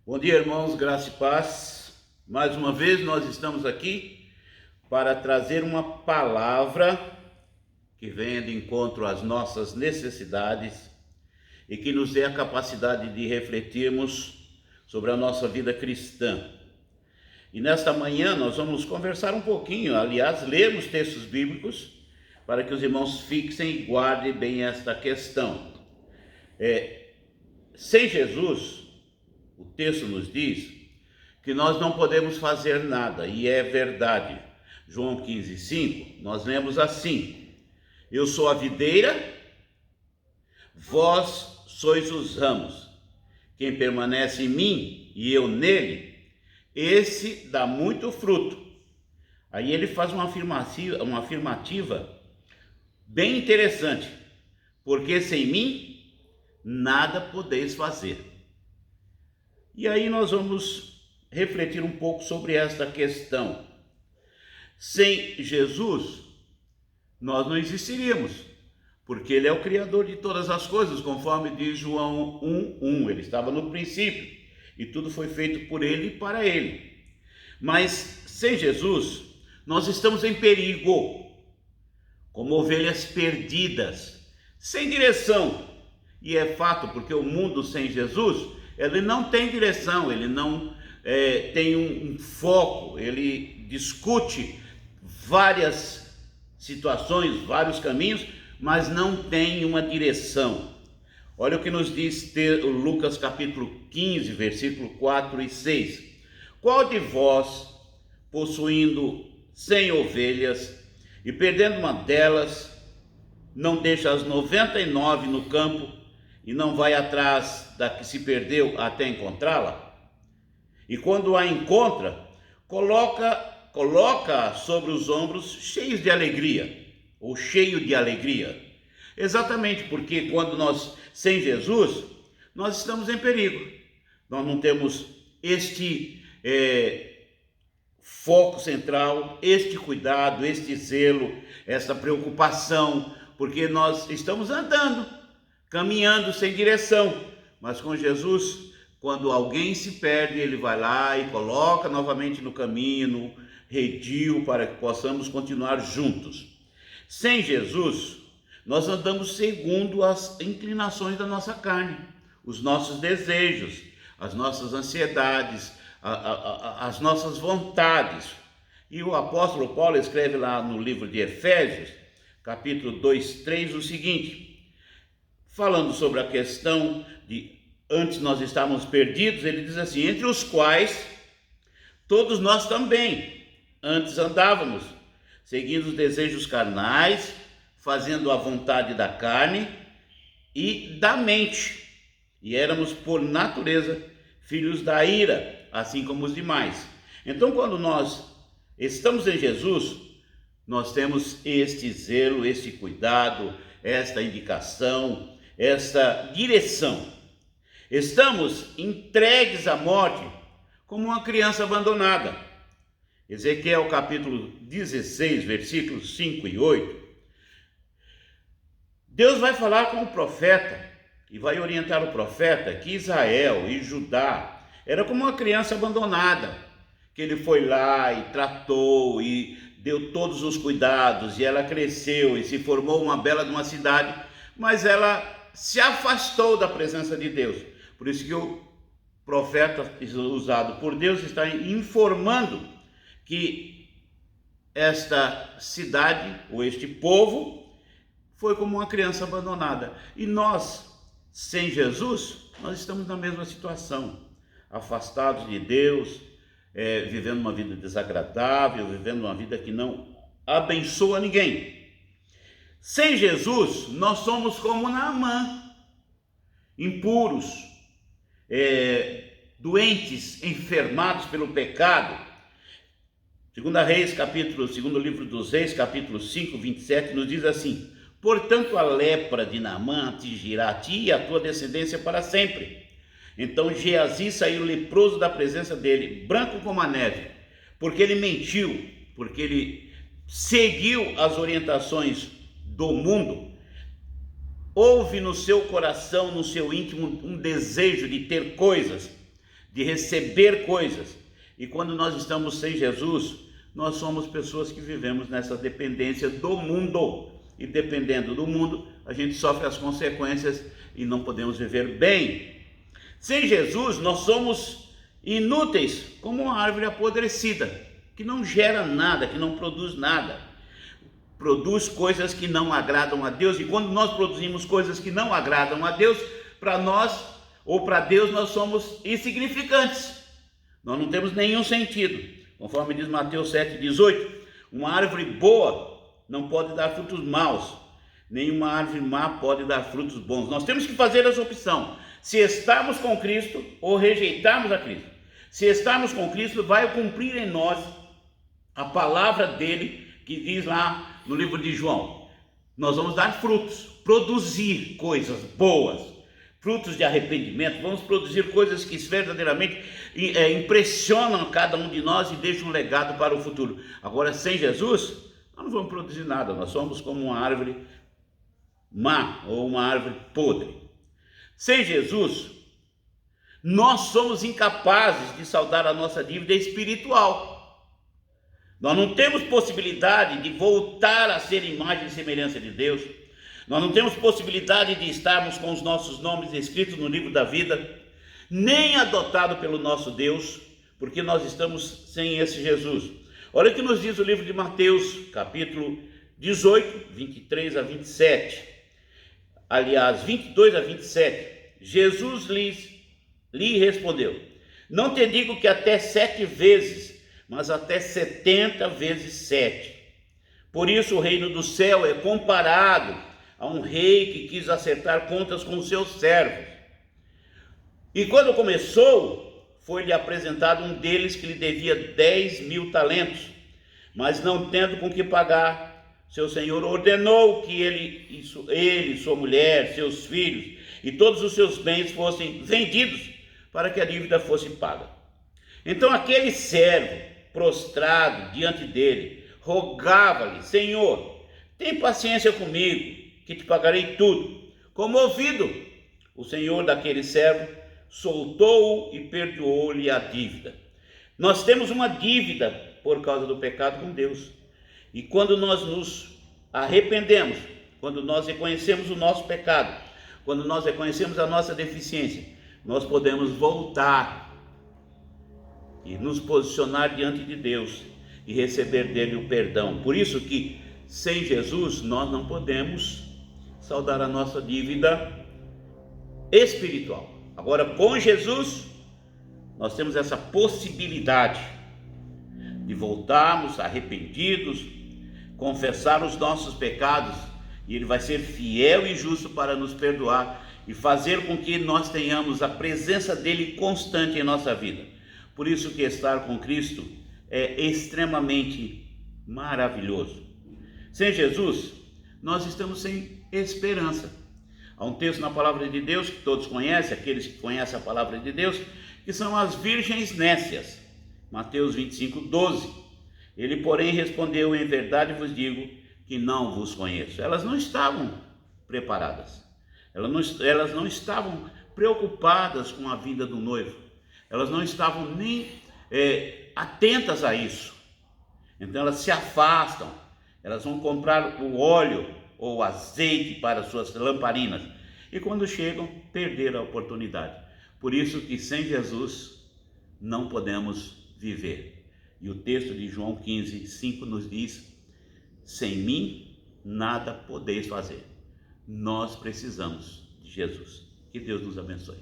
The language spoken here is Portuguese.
Bom dia, irmãos, graça e paz. Mais uma vez nós estamos aqui para trazer uma palavra que venha de encontro às nossas necessidades e que nos dê a capacidade de refletirmos sobre a nossa vida cristã. E nesta manhã nós vamos conversar um pouquinho, aliás, lermos textos bíblicos para que os irmãos fixem e guardem bem esta questão. Sem Jesus, o texto nos diz que nós não podemos fazer nada, e é verdade. João 15:5, nós lemos assim: eu sou a videira, vós sois os ramos. Quem permanece em mim e eu nele, esse dá muito fruto. Aí ele faz uma afirmativa bem interessante: porque sem mim nada podeis fazer. E aí nós vamos refletir um pouco sobre esta questão. Sem Jesus, nós não existiríamos, porque ele é o Criador de todas as coisas, conforme diz João 1:1. Ele estava no princípio, e tudo foi feito por ele e para ele. Mas sem Jesus, nós estamos em perigo, como ovelhas perdidas, sem direção. E é fato, porque o mundo sem Jesus, ele não tem direção, ele não tem um foco, ele discute várias situações, vários caminhos, mas não tem uma direção. Olha o que nos diz Lucas capítulo 15, versículo 4 e 6. Qual de vós, possuindo 100 ovelhas e perdendo uma delas, não deixa as 99 no campo e não vai atrás da que se perdeu até encontrá-la? E quando a encontra, coloca sobre os ombros cheios de alegria, ou cheio de alegria. Exatamente porque quando nós, sem Jesus, nós estamos em perigo. Nós não temos este foco central, este cuidado, este zelo, esta preocupação, porque nós estamos andando, caminhando sem direção. Mas com Jesus, quando alguém se perde, ele vai lá e coloca novamente no caminho, no redil, para que possamos continuar juntos. Sem Jesus, nós andamos segundo as inclinações da nossa carne, os nossos desejos, as nossas ansiedades, as nossas vontades. E o apóstolo Paulo escreve lá no livro de Efésios, capítulo 2:3, o seguinte, falando sobre a questão de antes nós estávamos perdidos, ele diz assim: entre os quais todos nós também antes andávamos, seguindo os desejos carnais, fazendo a vontade da carne e da mente, e éramos por natureza filhos da ira, assim como os demais. Então, quando nós estamos em Jesus, nós temos este zelo, este cuidado, esta indicação, esta direção. Estamos entregues à morte como uma criança abandonada. Ezequiel capítulo 16, versículos 5 e 8. Deus vai falar com o profeta e vai orientar o profeta que Israel e Judá era como uma criança abandonada, que ele foi lá e tratou e deu todos os cuidados, e ela cresceu e se formou uma bela de uma cidade, mas ela se afastou da presença de Deus. Por isso que o profeta usado por Deus está informando que esta cidade, ou este povo, foi como uma criança abandonada. E nós, sem Jesus, nós estamos na mesma situação, afastados de Deus, vivendo uma vida desagradável, vivendo uma vida que não abençoa ninguém. Sem Jesus, nós somos como Naamã, impuros, doentes, enfermados pelo pecado. Segundo livro dos Reis, capítulo 5, 27, nos diz assim: portanto a lepra de Naamã atingirá a ti e a tua descendência para sempre. Então Geazi saiu leproso da presença dele, branco como a neve, porque ele mentiu, porque ele seguiu as orientações do mundo. Houve no seu coração, no seu íntimo, um desejo de ter coisas, de receber coisas. E quando nós estamos sem Jesus, nós somos pessoas que vivemos nessa dependência do mundo. E dependendo do mundo, a gente sofre as consequências e não podemos viver bem. Sem Jesus, nós somos inúteis, como uma árvore apodrecida, que não gera nada, que não produz nada. Produz coisas que não agradam a Deus. E quando nós produzimos coisas que não agradam a Deus, para nós ou para Deus, nós somos insignificantes. Nós não temos nenhum sentido. Conforme diz Mateus 7,18, uma árvore boa não pode dar frutos maus, nenhuma árvore má pode dar frutos bons. Nós temos que fazer essa opção, se estarmos com Cristo ou rejeitarmos a Cristo. Se estarmos com Cristo, vai cumprir em nós a palavra dele, que diz lá no livro de João, nós vamos dar frutos, produzir coisas boas, frutos de arrependimento, vamos produzir coisas que verdadeiramente impressionam cada um de nós e deixam um legado para o futuro. Agora, sem Jesus, nós não vamos produzir nada, nós somos como uma árvore má ou uma árvore podre. Sem Jesus, nós somos incapazes de saldar a nossa dívida espiritual. Nós não temos possibilidade de voltar a ser imagem e semelhança de Deus. Nós não temos possibilidade de estarmos com os nossos nomes escritos no livro da vida, nem adotado pelo nosso Deus, porque nós estamos sem esse Jesus. Olha o que nos diz o livro de Mateus, capítulo 18, 23 a 27. Aliás, 22 a 27. Jesus lhe respondeu: não te digo que até 7 vezes, mas até 70 vezes 7. Por isso o reino do céu é comparado a um rei que quis acertar contas com os seus servos. E quando começou, foi-lhe apresentado um deles que lhe devia 10.000 talentos. Mas não tendo com que pagar, seu senhor ordenou que ele, sua mulher, seus filhos e todos os seus bens fossem vendidos para que a dívida fosse paga. Então aquele servo, prostrado diante dele, rogava-lhe: Senhor, tem paciência comigo, que te pagarei tudo. Comovido, o senhor daquele servo soltou-o e perdoou-lhe a dívida. Nós temos uma dívida por causa do pecado com Deus. E quando nós nos arrependemos, quando nós reconhecemos o nosso pecado, quando nós reconhecemos a nossa deficiência, nós podemos voltar e nos posicionar diante de Deus e receber dele o perdão. Por isso que sem Jesus nós não podemos saldar a nossa dívida espiritual. Agora, com Jesus, nós temos essa possibilidade de voltarmos arrependidos, confessar os nossos pecados, e ele vai ser fiel e justo para nos perdoar e fazer com que nós tenhamos a presença dele constante em nossa vida. Por isso que estar com Cristo é extremamente maravilhoso. Sem Jesus, nós estamos sem esperança. Há um texto na palavra de Deus que todos conhecem, aqueles que conhecem a palavra de Deus, que são as virgens nécias. Mateus 25, 12. Ele, porém, respondeu: em verdade vos digo que não vos conheço. Elas não estavam preparadas. Elas não estavam preocupadas com a vinda do noivo. Elas não estavam nem atentas a isso. Então elas se afastam. Elas vão comprar o óleo ou azeite para suas lamparinas. E quando chegam, perderam a oportunidade. Por isso que sem Jesus não podemos viver. E o texto de João 15, 5 nos diz: sem mim nada podeis fazer. Nós precisamos de Jesus. Que Deus nos abençoe.